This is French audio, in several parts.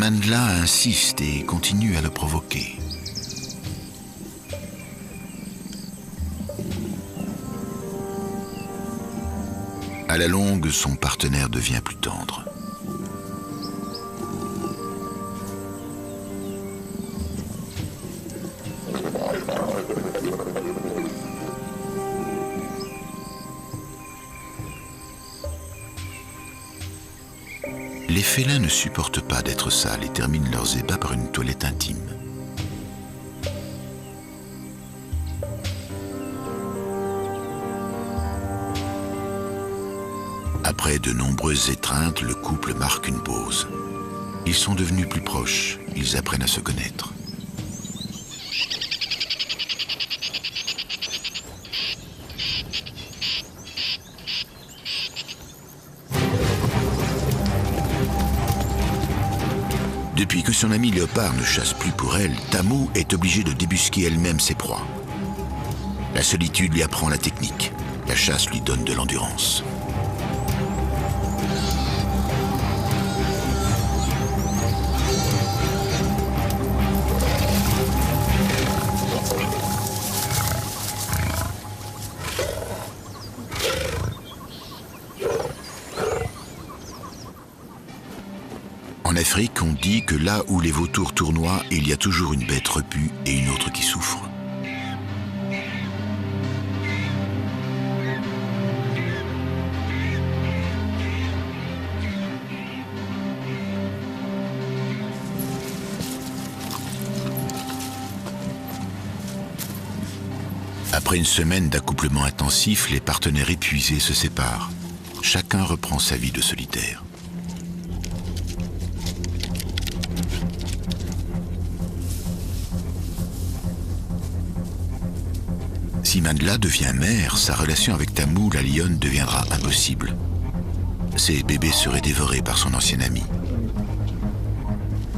Mandla insiste et continue à le provoquer. À la longue, son partenaire devient plus tendre. Les félins ne supportent pas d'être sales et terminent leurs ébats par une toilette intime. Après de nombreuses étreintes, le couple marque une pause. Ils sont devenus plus proches, ils apprennent à se connaître. Depuis que son ami léopard ne chasse plus pour elle, Tamu est obligée de débusquer elle-même ses proies. La solitude lui apprend la technique. La chasse lui donne de l'endurance. En Afrique, on dit que là où les vautours tournoient, il y a toujours une bête repue et une autre qui souffre. Après une semaine d'accouplement intensif, les partenaires épuisés se séparent. Chacun reprend sa vie de solitaire. Si Mandla devient mère, sa relation avec Tamu, la lionne, deviendra impossible. Ses bébés seraient dévorés par son ancien ami.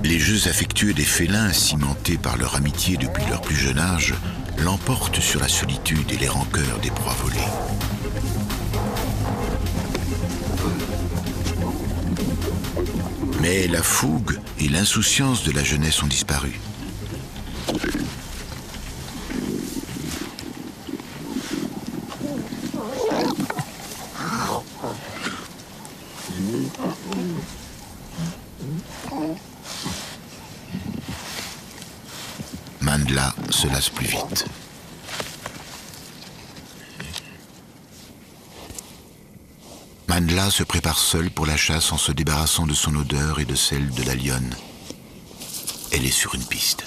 Les jeux affectueux des félins, cimentés par leur amitié depuis leur plus jeune âge, l'emportent sur la solitude et les rancœurs des proies volées. Mais la fougue et l'insouciance de la jeunesse ont disparu. Mandla se lasse plus vite. Mandla se prépare seule pour la chasse en se débarrassant de son odeur et de celle de la lionne. Elle est sur une piste.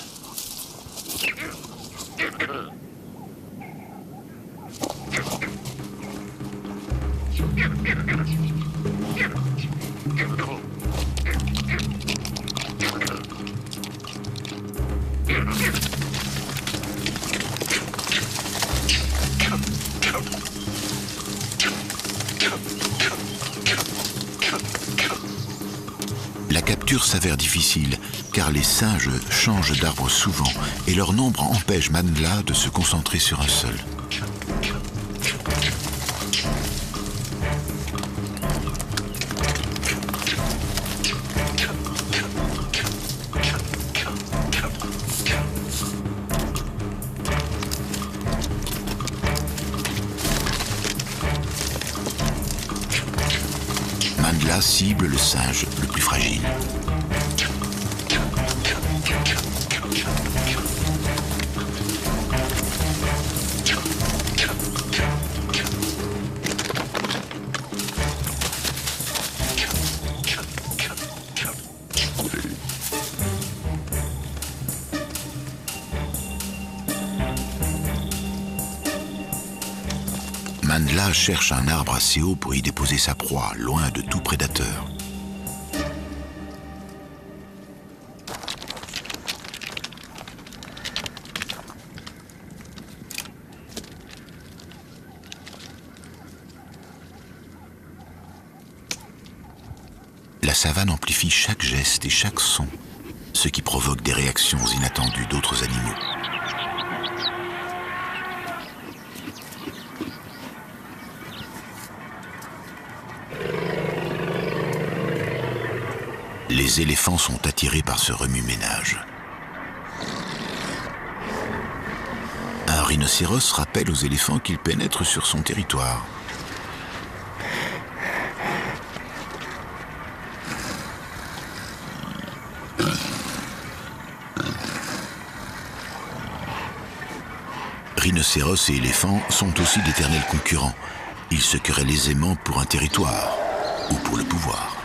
La capture s'avère difficile, car les singes changent d'arbre souvent et leur nombre empêche Mandla de se concentrer sur un seul. Mandla cible le singe le plus fragile. Mandla cherche un arbre assez haut pour y déposer sa proie, loin de tout prédateur. La savane amplifie chaque geste et chaque son, ce qui provoque des réactions inattendues d'autres animaux. Les éléphants sont attirés par ce remue-ménage. Un rhinocéros rappelle aux éléphants qu'il pénètre sur son territoire. Rhinocéros et éléphants sont aussi d'éternels concurrents. Ils se querellent aisément pour un territoire ou pour le pouvoir.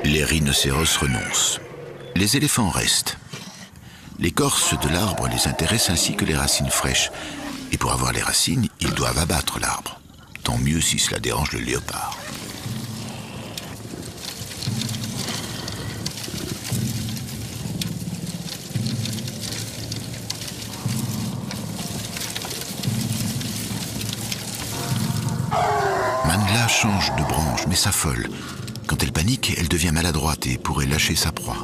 Les rhinocéros renoncent. Les éléphants restent. L'écorce de l'arbre les intéresse ainsi que les racines fraîches. Et pour avoir les racines, ils doivent abattre l'arbre. Tant mieux si cela dérange le léopard. Mandla change de branche, mais s'affole. Quand elle panique, elle devient maladroite et pourrait lâcher sa proie.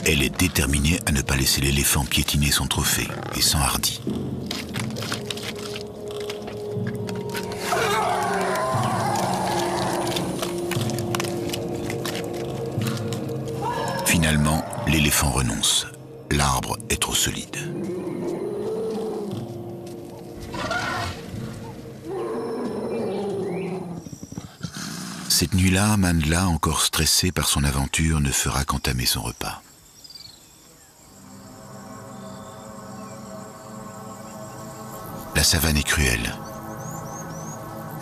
Elle est déterminée à ne pas laisser l'éléphant piétiner son trophée et s'enhardit. Finalement, l'éléphant renonce. L'arbre est trop solide. Cette nuit-là, Mandla, encore stressée par son aventure, ne fera qu'entamer son repas. La savane est cruelle.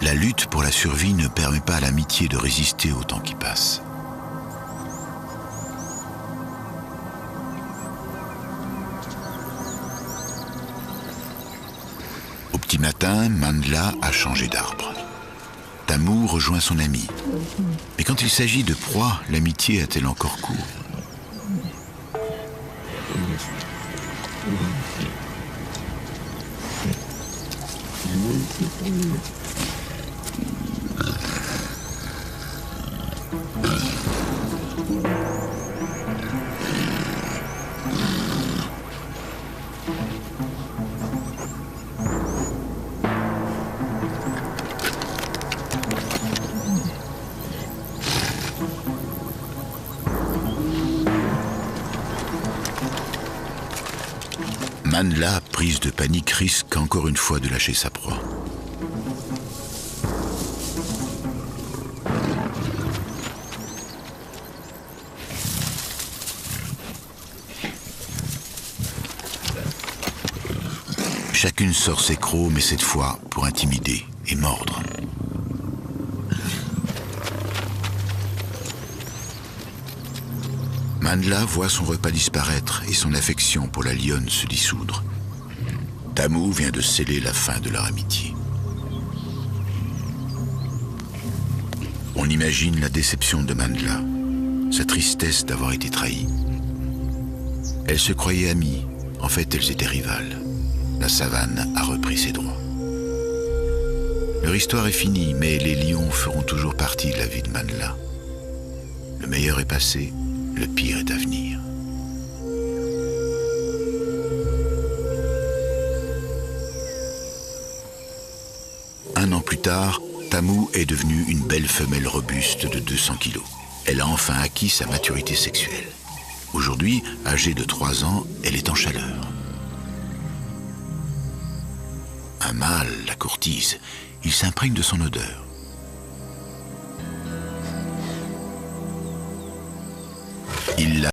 La lutte pour la survie ne permet pas à l'amitié de résister au temps qui passe. Au petit matin, Mandla a changé d'arbre. Tamu rejoint son ami. Mais quand il s'agit de proie, l'amitié a-t-elle encore cours? Mandla, prise de panique, risque encore une fois de lâcher sa proie. Chacune sort ses crocs, mais cette fois pour intimider et mordre. Mandla voit son repas disparaître et son affection pour la lionne se dissoudre. Tamu vient de sceller la fin de leur amitié. On imagine la déception de Mandla, sa tristesse d'avoir été trahie. Elles se croyaient amies, en fait elles étaient rivales. La savane a repris ses droits. Leur histoire est finie, mais les lions feront toujours partie de la vie de Mandla. Le meilleur est passé, le pire est à venir. Un an plus tard, Tamu est devenue une belle femelle robuste de 200 kilos. Elle a enfin acquis sa maturité sexuelle. Aujourd'hui, âgée de 3 ans, elle est en chaleur. Un mâle la courtise. Il s'imprègne de son odeur. Il la